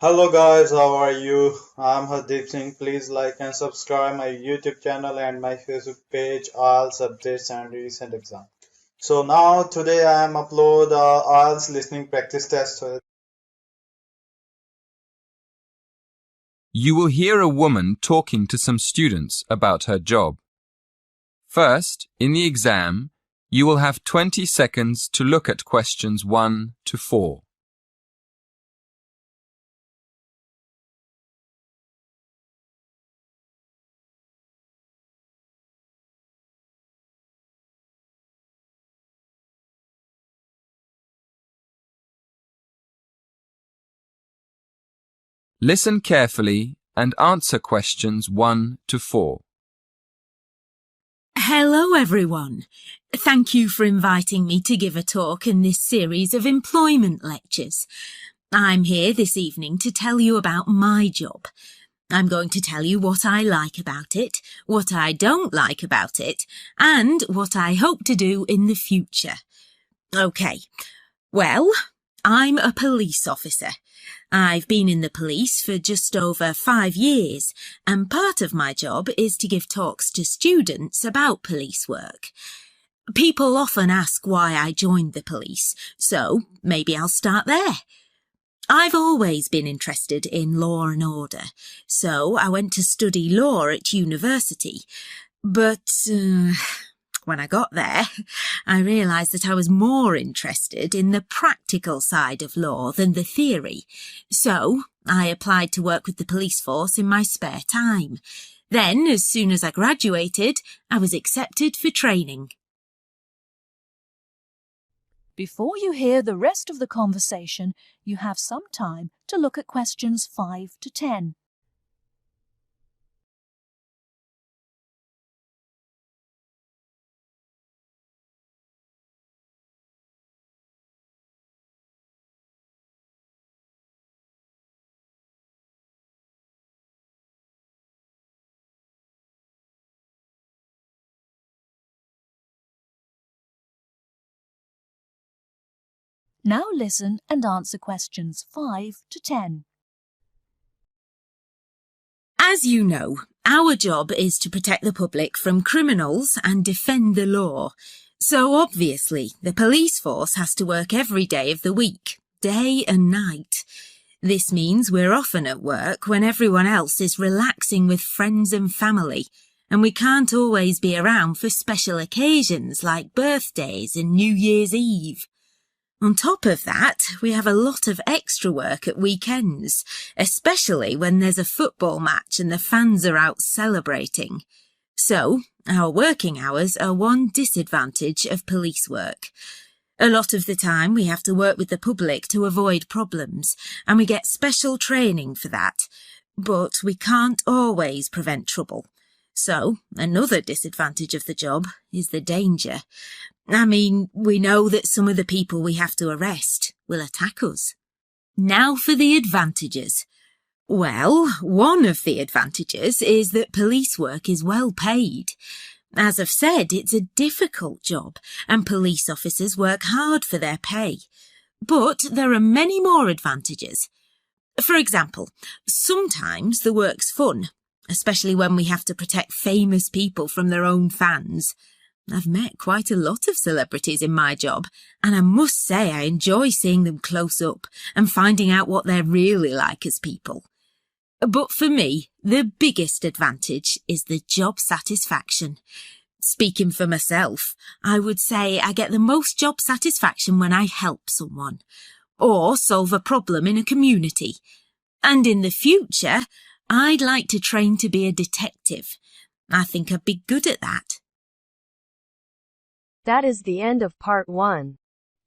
Hello guys, how are you? I'm Hardeep Singh. Please like and subscribe my YouTube channel and my Facebook page, IELTS updates and recent exam. So now today I am upload IELTS listening practice test. You will hear a woman talking to some students about her job. First, in the exam, you will have 20 seconds to look at questions 1 to 4. Listen carefully and answer questions 1 to 4. Hello everyone. Thank you for inviting me to give a talk in this series of employment lectures. I'm here this evening to tell you about my job. I'm going to tell you what I like about it, what I don't like about it, and what I hope to do in the future. Okay, well, I'm a police officer. I've been in the police for just over 5 years, and part of my job is to give talks to students about police work. People often ask why I joined the police, so maybe I'll start there. I've always been interested in law and order, so I went to study law at university. But when I got there, I realised that I was more interested in the practical side of law than the theory. So I applied to work with the police force in my spare time. Then, as soon as I graduated, I was accepted for training. Before you hear the rest of the conversation, you have some time to look at questions 5 to 10. Now listen and answer questions 5 to 10. As you know, our job is to protect the public from criminals and defend the law. So obviously, the police force has to work every day of the week, day and night. This means we're often at work when everyone else is relaxing with friends and family, and we can't always be around for special occasions like birthdays and New Year's Eve. On top of that, we have a lot of extra work at weekends, especially when there's a football match and the fans are out celebrating. So, our working hours are one disadvantage of police work. A lot of the time we have to work with the public to avoid problems, and we get special training for that. But we can't always prevent trouble. So, another disadvantage of the job is the danger. I mean, we know that some of the people we have to arrest will attack us. Now for the advantages. Well, one of the advantages is that police work is well paid. As I've said, it's a difficult job, and police officers work hard for their pay. But there are many more advantages. For example, sometimes the work's fun, especially when we have to protect famous people from their own fans. I've met quite a lot of celebrities in my job, and I must say I enjoy seeing them close up and finding out what they're really like as people. But for me, the biggest advantage is the job satisfaction. Speaking for myself, I would say I get the most job satisfaction when I help someone, or solve a problem in a community. And in the future, I'd like to train to be a detective. I think I'd be good at that. That is the end of part 1.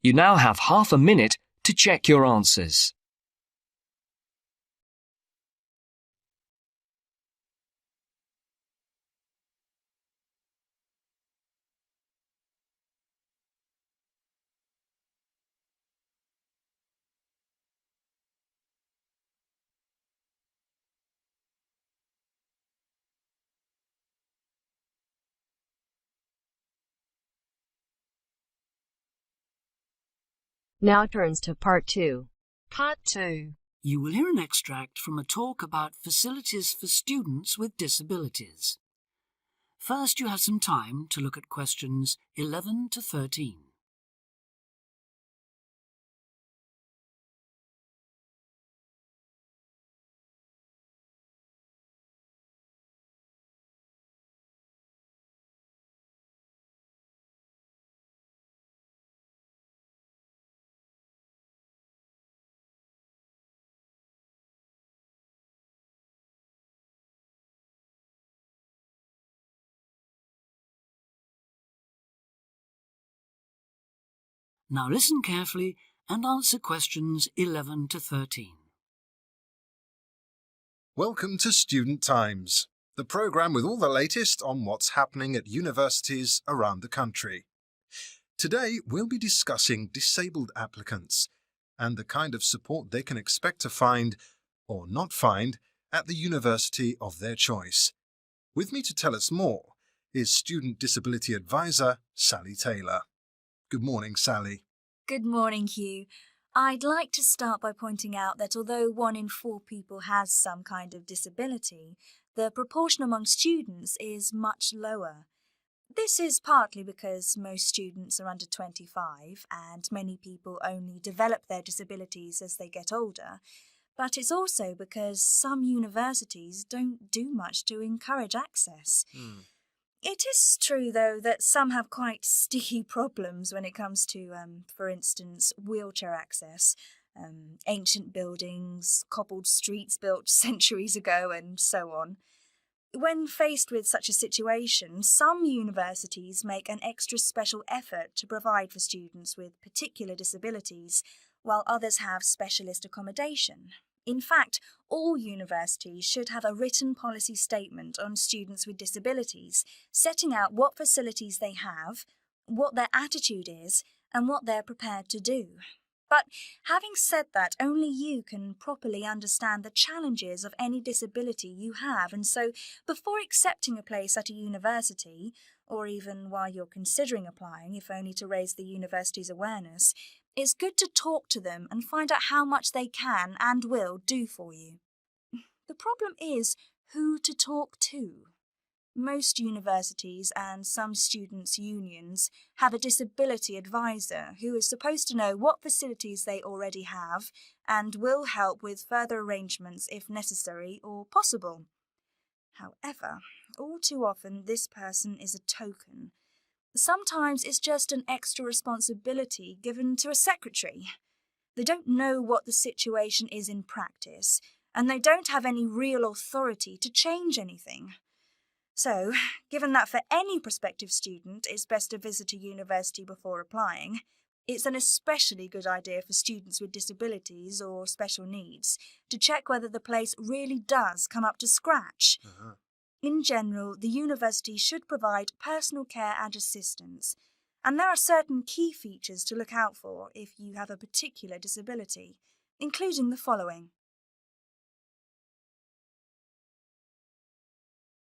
You now have half a minute to check your answers. Now turns to part 2. Part 2. You will hear an extract from a talk about facilities for students with disabilities. First, you have some time to look at questions 11 to 13. Now listen carefully and answer questions 11 to 13. Welcome to Student Times, the programme with all the latest on what's happening at universities around the country. Today we'll be discussing disabled applicants and the kind of support they can expect to find, or not find, at the university of their choice. With me to tell us more is Student Disability Advisor Sally Taylor. Good morning, Sally. Good morning, Hugh. I'd like to start by pointing out that although 1 in 4 people has some kind of disability, the proportion among students is much lower. This is partly because most students are under 25 and many people only develop their disabilities as they get older, but it's also because some universities don't do much to encourage access. It is true, though, that some have quite sticky problems when it comes to, for instance, wheelchair access, ancient buildings, cobbled streets built centuries ago, and so on. When faced with such a situation, some universities make an extra special effort to provide for students with particular disabilities, while others have specialist accommodation. In fact, all universities should have a written policy statement on students with disabilities, setting out what facilities they have, what their attitude is, and what they're prepared to do. But having said that, only you can properly understand the challenges of any disability you have, and so before accepting a place at a university, or even while you're considering applying, if only to raise the university's awareness, it's good to talk to them and find out how much they can and will do for you. The problem is who to talk to. Most universities and some students' unions have a disability advisor who is supposed to know what facilities they already have and will help with further arrangements if necessary or possible. However, all too often this person is a token. Sometimes it's just an extra responsibility given to a secretary. They don't know what the situation is in practice, and they don't have any real authority to change anything. So, given that for any prospective student it's best to visit a university before applying, it's an especially good idea for students with disabilities or special needs to check whether the place really does come up to scratch. In general, the university should provide personal care and assistance, and there are certain key features to look out for if you have a particular disability, including the following.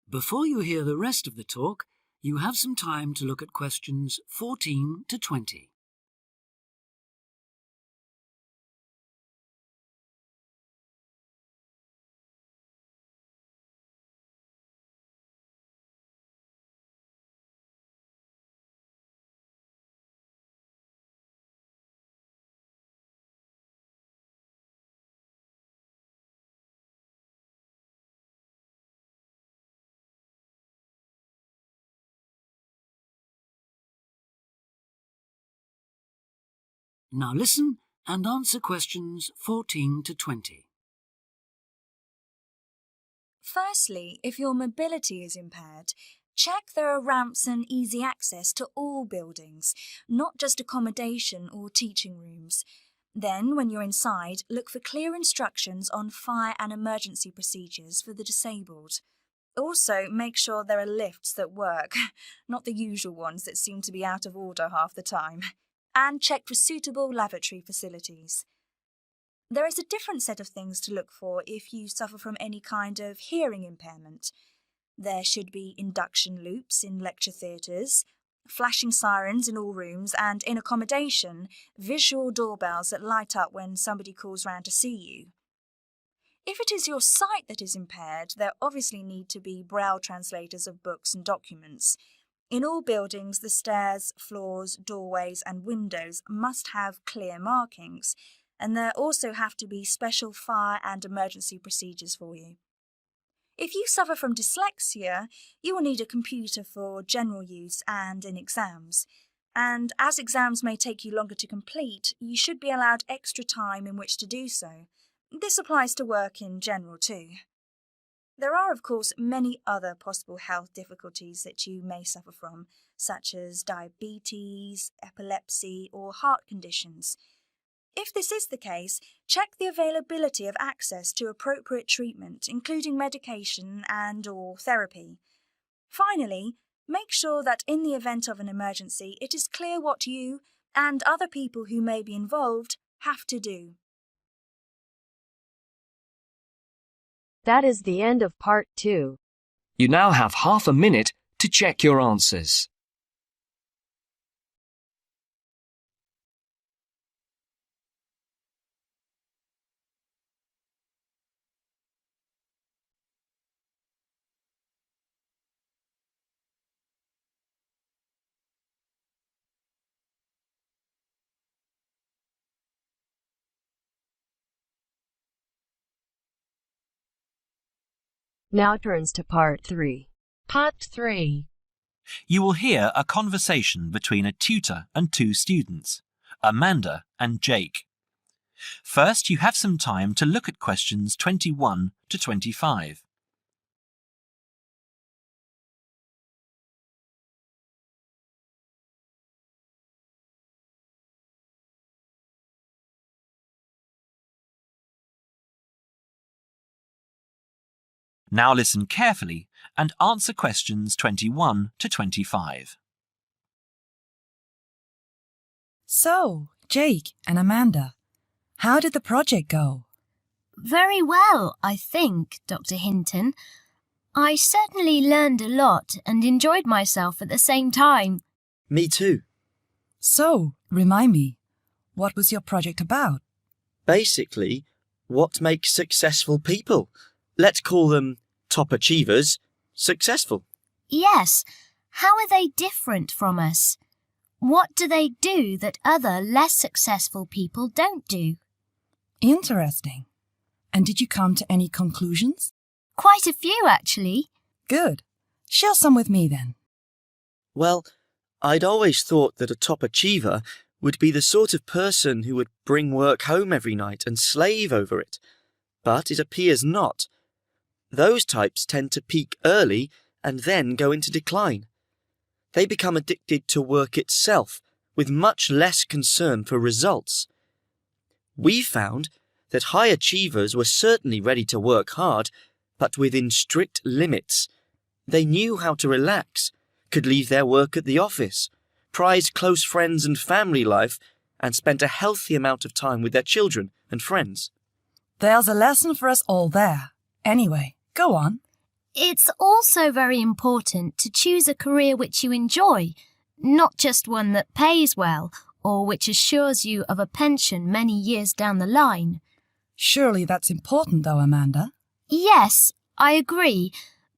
Before you hear the rest of the talk, you have some time to look at questions 14 to 20. Now listen and answer questions 14 to 20. Firstly, if your mobility is impaired, check there are ramps and easy access to all buildings, not just accommodation or teaching rooms. Then, when you're inside, look for clear instructions on fire and emergency procedures for the disabled. Also, make sure there are lifts that work, not the usual ones that seem to be out of order half the time. And check for suitable lavatory facilities. There is a different set of things to look for if you suffer from any kind of hearing impairment. There should be induction loops in lecture theatres, flashing sirens in all rooms, and in accommodation, visual doorbells that light up when somebody calls round to see you. If it is your sight that is impaired, there obviously need to be braille translators of books and documents. In all buildings, the stairs, floors, doorways and windows must have clear markings, and there also have to be special fire and emergency procedures for you. If you suffer from dyslexia, you will need a computer for general use and in exams. And as exams may take you longer to complete, you should be allowed extra time in which to do so. This applies to work in general too. There are, of course, many other possible health difficulties that you may suffer from, such as diabetes, epilepsy, or heart conditions. If this is the case, check the availability of access to appropriate treatment, including medication and/or therapy. Finally, make sure that in the event of an emergency, it is clear what you and other people who may be involved have to do. That is the end of part 2. You now have half a minute to check your answers. Now turns to part 3. Part 3. You will hear a conversation between a tutor and two students, Amanda and Jake. First, you have some time to look at questions 21 to 25. Now listen carefully and answer questions 21 to 25. So, Jake and Amanda, how did the project go? Very well, I think, Dr. Hinton. I certainly learned a lot and enjoyed myself at the same time. Me too. So, remind me, what was your project about? Basically, what makes successful people? Let's call them top achievers successful. Yes. How are they different from us? What do they do that other less successful people don't do? Interesting. And did you come to any conclusions? Quite a few, actually. Good. Share some with me then. Well, I'd always thought that a top achiever would be the sort of person who would bring work home every night and slave over it. But it appears not. Those types tend to peak early and then go into decline. They become addicted to work itself, with much less concern for results. We found that high achievers were certainly ready to work hard, but within strict limits. They knew how to relax, could leave their work at the office, prized close friends and family life, and spent a healthy amount of time with their children and friends. There's a lesson for us all there. Anyway, go on. It's also very important to choose a career which you enjoy, not just one that pays well or which assures you of a pension many years down the line. Surely that's important though, Amanda. Yes, I agree,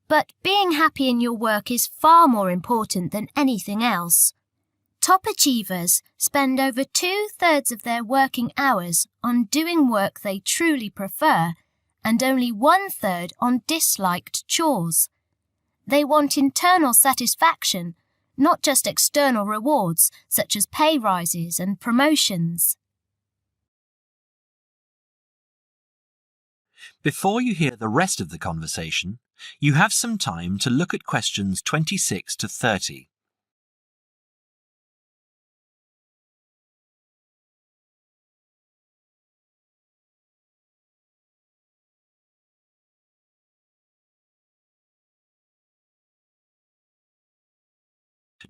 but being happy in your work is far more important than anything else. Top achievers spend over 2/3 of their working hours on doing work they truly prefer and only 1/3 on disliked chores. They want internal satisfaction, not just external rewards such as pay rises and promotions. Before you hear the rest of the conversation, you have some time to look at questions 26 to 30.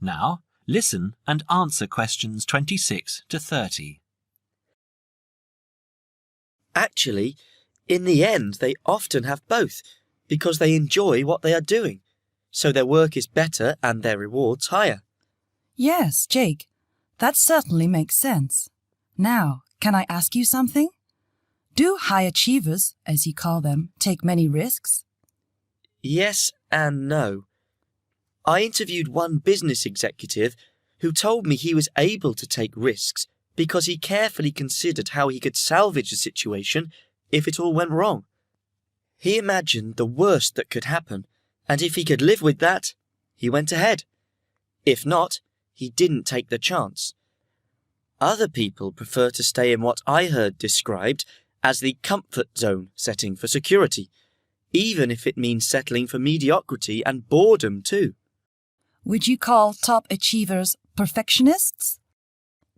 Now, listen and answer questions 26 to 30. Actually, in the end, they often have both, because they enjoy what they are doing, so their work is better and their rewards higher. Yes, Jake, that certainly makes sense. Now, can I ask you something? Do high achievers, as you call them, take many risks? Yes and no. I interviewed one business executive who told me he was able to take risks because he carefully considered how he could salvage the situation if it all went wrong. He imagined the worst that could happen, and if he could live with that, he went ahead. If not, he didn't take the chance. Other people prefer to stay in what I heard described as the comfort zone setting for security, even if it means settling for mediocrity and boredom too. Would you call top achievers perfectionists?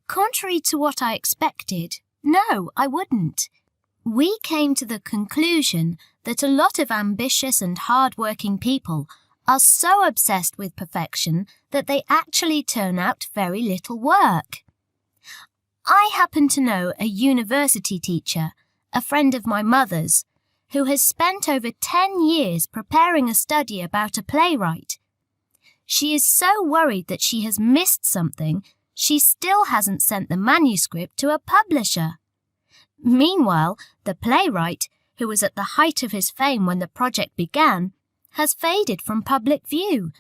Contrary to what I expected, no, I wouldn't. We came to the conclusion that a lot of ambitious and hard-working people are so obsessed with perfection that they actually turn out very little work. I happen to know a university teacher, a friend of my mother's, who has spent over 10 years preparing a study about a playwright. She is so worried that she has missed something, she still hasn't sent the manuscript to a publisher. Meanwhile, the playwright, who was at the height of his fame when the project began, has faded from public view.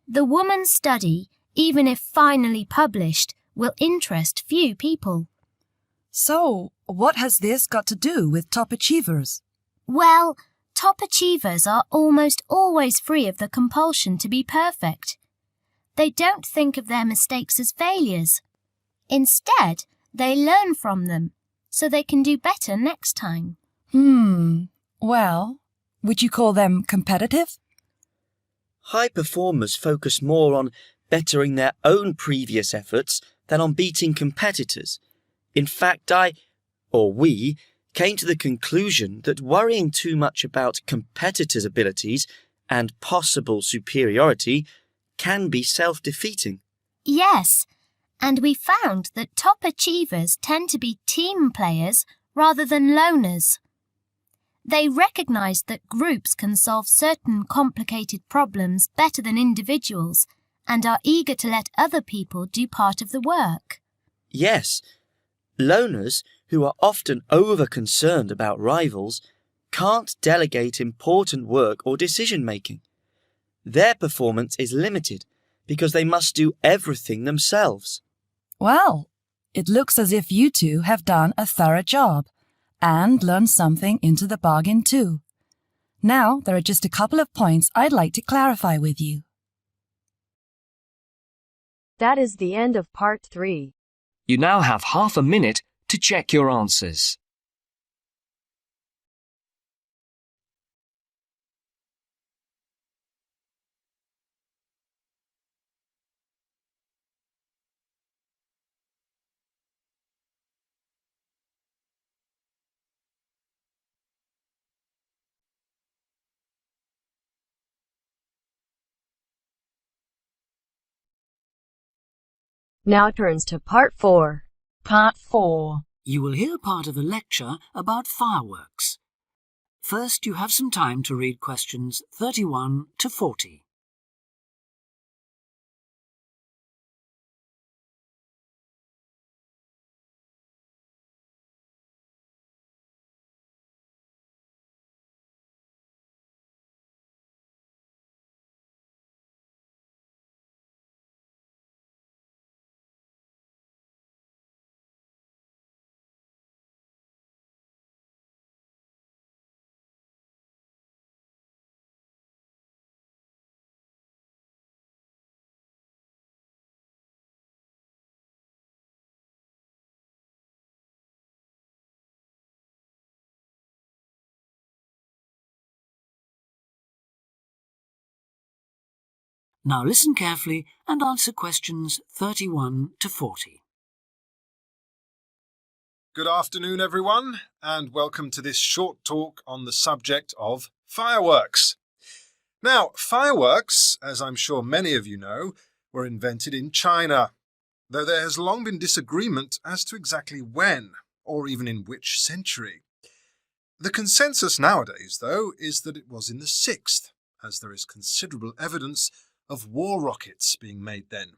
The woman's study, even if finally published, will interest few people. So, what has this got to do with top achievers? Well, top achievers are almost always free of the compulsion to be perfect. They don't think of their mistakes as failures. Instead, they learn from them, so they can do better next time. Well, would you call them competitive? High performers focus more on bettering their own previous efforts than on beating competitors. In fact, we, came to the conclusion that worrying too much about competitors' abilities and possible superiority can be self-defeating. Yes, and we found that top achievers tend to be team players rather than loners. They recognise that groups can solve certain complicated problems better than individuals and are eager to let other people do part of the work. Yes, loners, who are often over-concerned about rivals, can't delegate important work or decision-making. Their performance is limited because they must do everything themselves. Well, it looks as if you two have done a thorough job and learned something into the bargain too. Now, there are just a couple of points I'd like to clarify with you. That is the end of part 3. You now have half a minute to check your answers. Now turns to part 4. Part 4. You will hear part of a lecture about fireworks. First, you have some time to read questions 31 to 40. Now listen carefully and answer questions 31 to 40. Good afternoon, everyone, and welcome to this short talk on the subject of fireworks. Now, fireworks, as I'm sure many of you know, were invented in China, though there has long been disagreement as to exactly when, or even in which century. The consensus nowadays, though, is that it was in the 6th, as there is considerable evidence of war rockets being made then.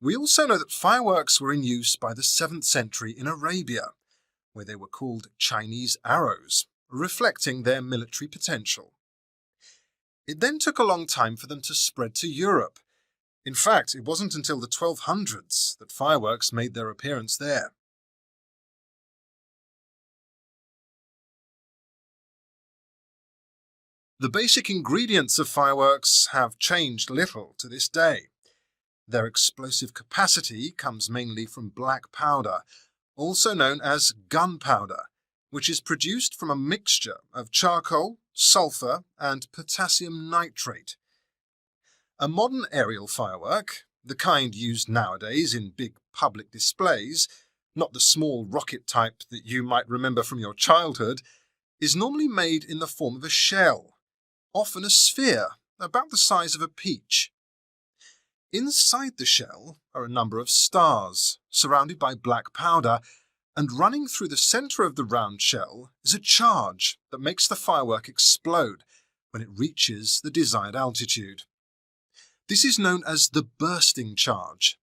We also know that fireworks were in use by the 7th century in Arabia, where they were called Chinese arrows, reflecting their military potential. It then took a long time for them to spread to Europe. In fact, it wasn't until the 1200s that fireworks made their appearance there. The basic ingredients of fireworks have changed little to this day. Their explosive capacity comes mainly from black powder, also known as gunpowder, which is produced from a mixture of charcoal, sulfur, and potassium nitrate. A modern aerial firework, the kind used nowadays in big public displays, not the small rocket type that you might remember from your childhood, is normally made in the form of a shell, often a sphere about the size of a peach. Inside the shell are a number of stars, surrounded by black powder, and running through the center of the round shell is a charge that makes the firework explode when it reaches the desired altitude. This is known as the bursting charge.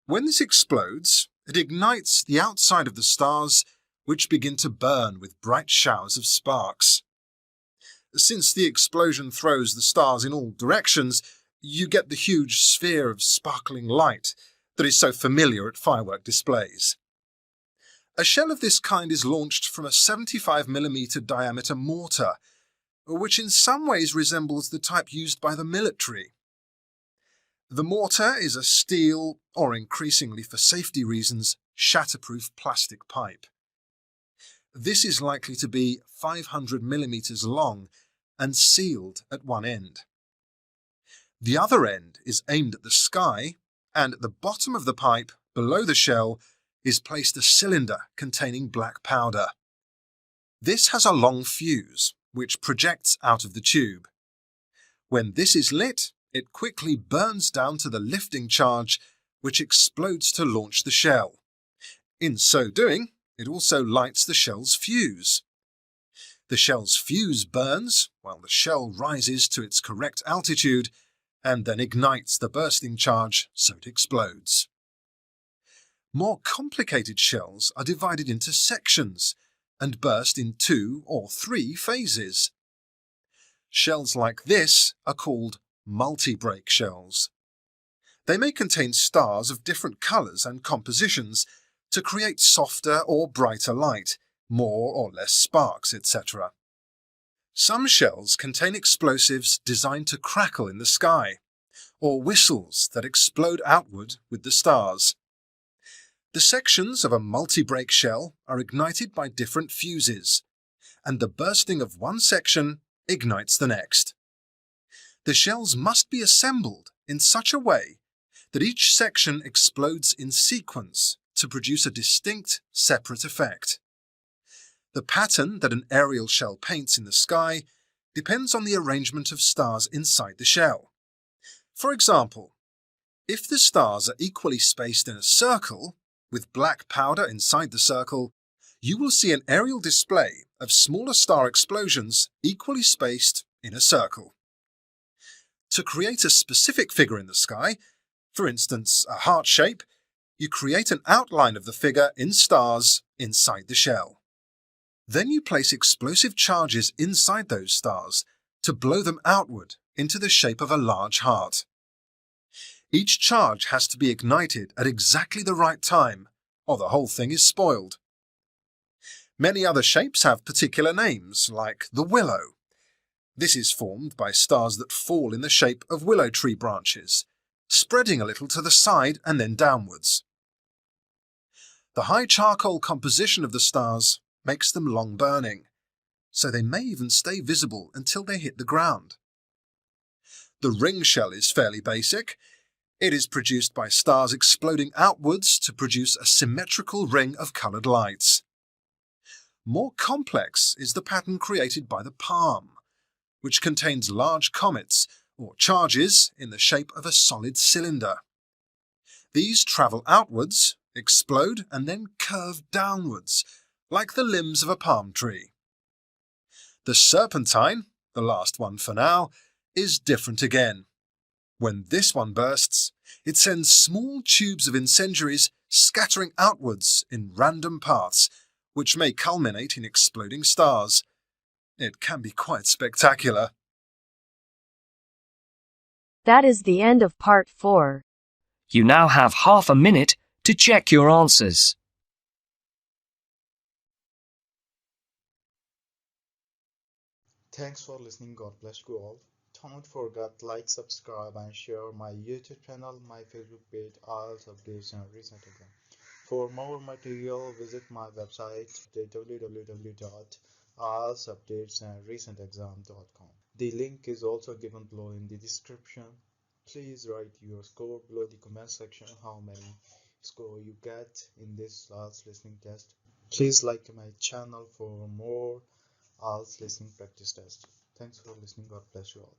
When this explodes, it ignites the outside of the stars, which begin to burn with bright showers of sparks. Since the explosion throws the stars in all directions, you get the huge sphere of sparkling light that is so familiar at firework displays. A shell of this kind is launched from a 75mm diameter mortar, which in some ways resembles the type used by the military. The mortar is a steel, or increasingly for safety reasons, shatterproof plastic pipe. This is likely to be 500mm long and sealed at one end. The other end is aimed at the sky, and at the bottom of the pipe, below the shell, is placed a cylinder containing black powder. This has a long fuse, which projects out of the tube. When this is lit, it quickly burns down to the lifting charge, which explodes to launch the shell. In so doing, it also lights the shell's fuse. The shell's fuse burns while the shell rises to its correct altitude and then ignites the bursting charge so it explodes. More complicated shells are divided into sections and burst in 2 or 3 phases. Shells like this are called multi-break shells. They may contain stars of different colours and compositions to create softer or brighter light, more or less sparks, etc. Some shells contain explosives designed to crackle in the sky, or whistles that explode outward with the stars. The sections of a multi-break shell are ignited by different fuses, and the bursting of one section ignites the next. The shells must be assembled in such a way that each section explodes in sequence to produce a distinct, separate effect. The pattern that an aerial shell paints in the sky depends on the arrangement of stars inside the shell. For example, if the stars are equally spaced in a circle, with black powder inside the circle, you will see an aerial display of smaller star explosions equally spaced in a circle. To create a specific figure in the sky, for instance a heart shape, you create an outline of the figure in stars inside the shell. Then you place explosive charges inside those stars to blow them outward into the shape of a large heart. Each charge has to be ignited at exactly the right time, or the whole thing is spoiled. Many other shapes have particular names, like the willow. This is formed by stars that fall in the shape of willow tree branches, spreading a little to the side and then downwards. The high charcoal composition of the stars makes them long burning, so they may even stay visible until they hit the ground. The ring shell is fairly basic. It is produced by stars exploding outwards to produce a symmetrical ring of coloured lights. More complex is the pattern created by the palm, which contains large comets or charges in the shape of a solid cylinder. These travel outwards, explode, and then curve downwards, like the limbs of a palm tree. The serpentine, the last one for now, is different again. When this one bursts, it sends small tubes of incendiaries scattering outwards in random paths, which may culminate in exploding stars. It can be quite spectacular. That is the end of part 4. You now have half a minute to check your answers. Thanks for listening. God bless you all. Don't forget like, subscribe and share my YouTube channel, my Facebook page, IELTS updates and recent exam. For more material, visit my website www.ieltsupdatesandrecentexam.com. The link is also given below in the description. Please write your score below the comment section, how many score you get in this IELTS listening test. Please like my channel for more IELTS listening practice test. Thanks for listening. God bless you all.